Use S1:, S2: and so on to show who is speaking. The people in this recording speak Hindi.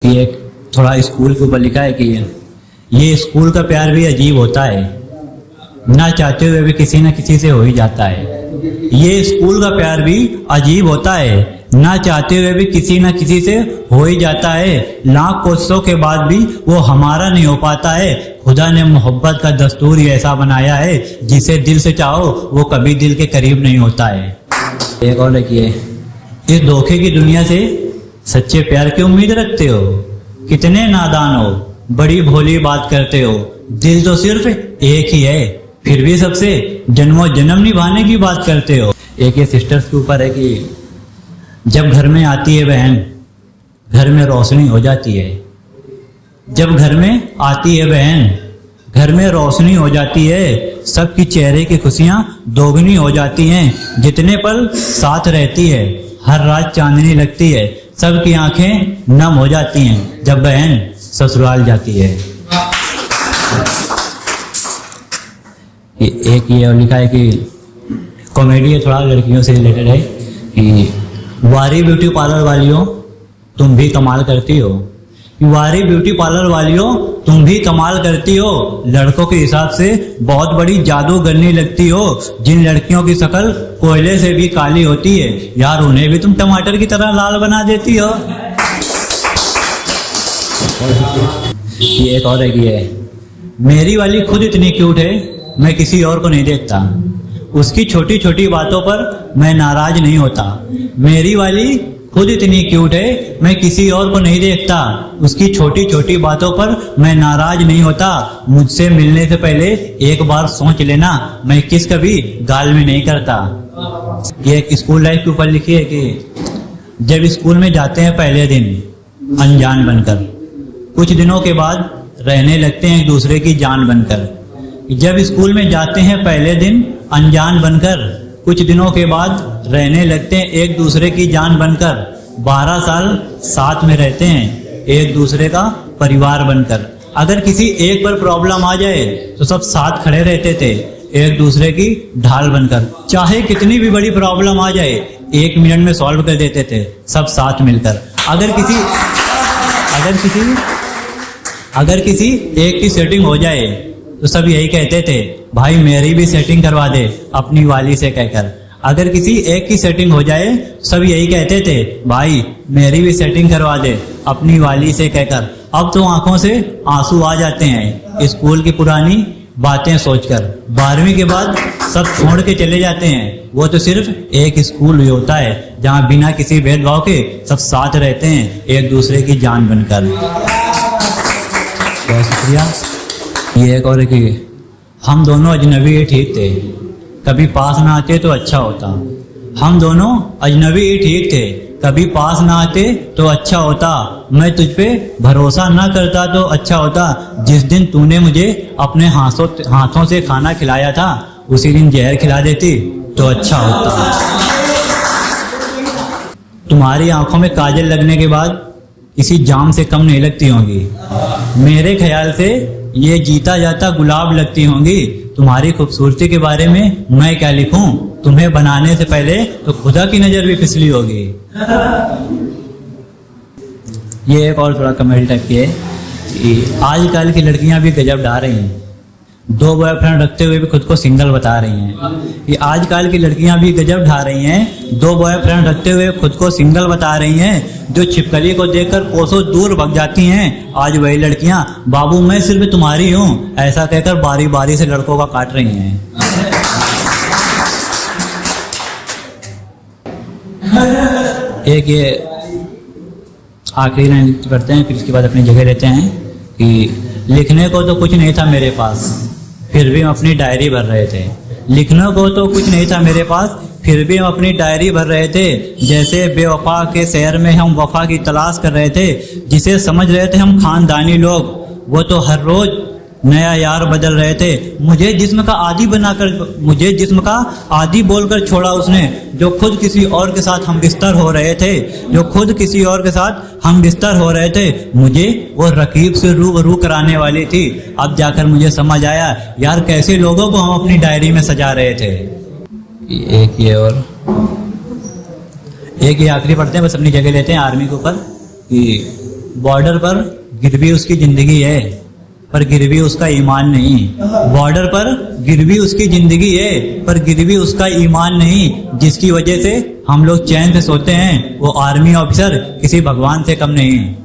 S1: ये एक थोड़ा स्कूल के ऊपर लिखा है कि ये स्कूल का प्यार भी अजीब होता है, ना चाहते हुए भी किसी न किसी से हो ही जाता है। ये स्कूल का प्यार भी अजीब होता है, ना चाहते हुए भी किसी न किसी से हो ही जाता है। लाख कोशिशों के बाद भी वो हमारा नहीं हो पाता है। खुदा ने मोहब्बत का दस्तूर ही ऐसा बनाया है, जिसे दिल से चाहो वो कभी दिल के करीब नहीं होता है। एक और लिखिए, इस धोखे की दुनिया से सच्चे प्यार की उम्मीद रखते हो, कितने नादान हो, बड़ी भोली बात करते हो। दिल तो सिर्फ एक ही है, फिर भी सबसे जन्मों जन्म निभाने की बात करते हो। एक ये सिस्टर्स के ऊपर है कि जब घर में आती है बहन, घर में रोशनी हो जाती है। जब घर में आती है बहन, घर में रोशनी हो जाती है। सबकी चेहरे की खुशियां दोगुनी हो जाती हैं। जितने पल साथ रहती है, हर रात चांदनी लगती है। सबकी आंखें नम हो जाती हैं जब बहन ससुराल जाती है। एक ये और लिखा है कि कॉमेडी है, थोड़ा लड़कियों से रिलेटेड है कि वारी ब्यूटी पार्लर वालियों तुम भी कमाल करती हो। वारी ब्यूटी पार्लर वालियों तुम भी कमाल करती हो। लड़कों के हिसाब से बहुत बड़ी जादूगरनी लगती हो। जिन लड़कियों की शक्ल कोयले से भी काली होती है, यार उन्हें भी तुम टमाटर की तरह लाल बना देती हो। ये एक और है, मेरी वाली खुद इतनी क्यूट है, मैं किसी और को नहीं देखता। उसकी छोटी छोटी बातों पर मैं नाराज नहीं होता। मेरी वाली खुद इतनी क्यूट है, मैं किसी और को नहीं देखता। उसकी छोटी छोटी बातों पर मैं नाराज नहीं होता। मुझसे मिलने से पहले एक बार सोच लेना, मैं किस कभी गाल में नहीं करता। ये एक स्कूल लाइफ के ऊपर लिखी है कि जब स्कूल में जाते हैं पहले दिन अनजान बनकर, कुछ दिनों के बाद रहने लगते हैं एक दूसरे की जान बनकर। जब स्कूल में जाते हैं पहले दिन अनजान बनकर, कुछ दिनों के बाद रहने लगते हैं एक दूसरे की जान बनकर। 12 साल साथ में रहते हैं एक दूसरे का परिवार बनकर। अगर किसी एक पर प्रॉब्लम आ जाए तो सब साथ खड़े रहते थे एक दूसरे की ढाल बनकर। चाहे कितनी भी बड़ी प्रॉब्लम आ जाए 1 मिनट में सॉल्व कर देते थे सब साथ मिलकर। अगर किसी एक की सेटिंग हो जाए तो सब यही कहते थे, भाई मेरी भी सेटिंग करवा दे अपनी वाली से कहकर। अगर किसी एक की सेटिंग हो जाए सब यही कहते थे, भाई मेरी भी सेटिंग करवा दे अपनी वाली से कहकर। अब तो आंखों से आंसू आ जाते हैं स्कूल की पुरानी बातें सोचकर। 12वीं के बाद सब छोड़ के चले जाते हैं। वो तो सिर्फ एक स्कूल ही होता है जहाँ बिना किसी भेदभाव के सब साथ रहते हैं एक दूसरे की जान बनकर। बहुत शुक्रिया। ये एक और कि हम दोनों अजनबी ही ठीक थे, कभी पास ना आते तो अच्छा होता। हम दोनों अजनबी ही ठीक थे, कभी पास ना आते तो अच्छा होता। मैं तुझ पे भरोसा ना करता तो अच्छा होता। जिस दिन तूने मुझे अपने हाथों से खाना खिलाया था, उसी दिन जहर खिला देती तो अच्छा होता। तुम्हारी आंखों में काजल लगने के बाद किसी जाम से कम नहीं लगती होंगी। मेरे ख्याल से ये जीता जाता गुलाब लगती होंगी। तुम्हारी खूबसूरती के बारे में मैं क्या लिखूं, तुम्हें बनाने से पहले तो खुदा की नजर भी फिसली होगी। ये एक और थोड़ा कमेडी टाइप की है कि आजकल की लड़कियां भी गजब ढा रही हैं। 2 बॉयफ्रेंड रखते हुए भी खुद को सिंगल बता रही हैं। कि आजकल की लड़कियां भी गजब ढा रही हैं। 2 बॉयफ्रेंड रखते हुए खुद को सिंगल बता रही हैं। जो छिपकली को देखकर कोसों दूर भाग जाती हैं, आज वही लड़कियां बाबू मैं सिर्फ तुम्हारी हूँ ऐसा कहकर बारी बारी से लड़कों का काट रही हैं। एक ये आखिरी लाइन पढ़ते हैं, फिर इसके बाद अपनी जगह लेते हैं कि लिखने को तो कुछ नहीं था मेरे पास, फिर भी हम अपनी डायरी भर रहे थे। लिखने को तो कुछ नहीं था मेरे पास, फिर भी हम अपनी डायरी भर रहे थे। जैसे बेवफा के शहर में हम वफा की तलाश कर रहे थे। जिसे समझ रहे थे हम खानदानी लोग, वो तो हर रोज नया यार बदल रहे थे। मुझे जिस्म का आदी बोलकर छोड़ा उसने, जो खुद किसी और के साथ हम बिस्तर हो रहे थे। मुझे वो रकीब से रूबरू कराने वाली थी। अब जाकर मुझे समझ आया यार कैसे लोगों को हम अपनी डायरी में सजा रहे थे। एक ये आखिरी पढ़ते हैं, बस अपनी जगह लेते हैं आर्मी के ऊपर कि बॉर्डर पर गिरवी उसकी जिंदगी है, पर गिरवी उसका ईमान नहीं। बॉर्डर पर गिरवी उसकी जिंदगी है, पर गिरवी उसका ईमान नहीं। जिसकी वजह से हम लोग चैन से सोते हैं, वो आर्मी ऑफिसर किसी भगवान से कम नहीं।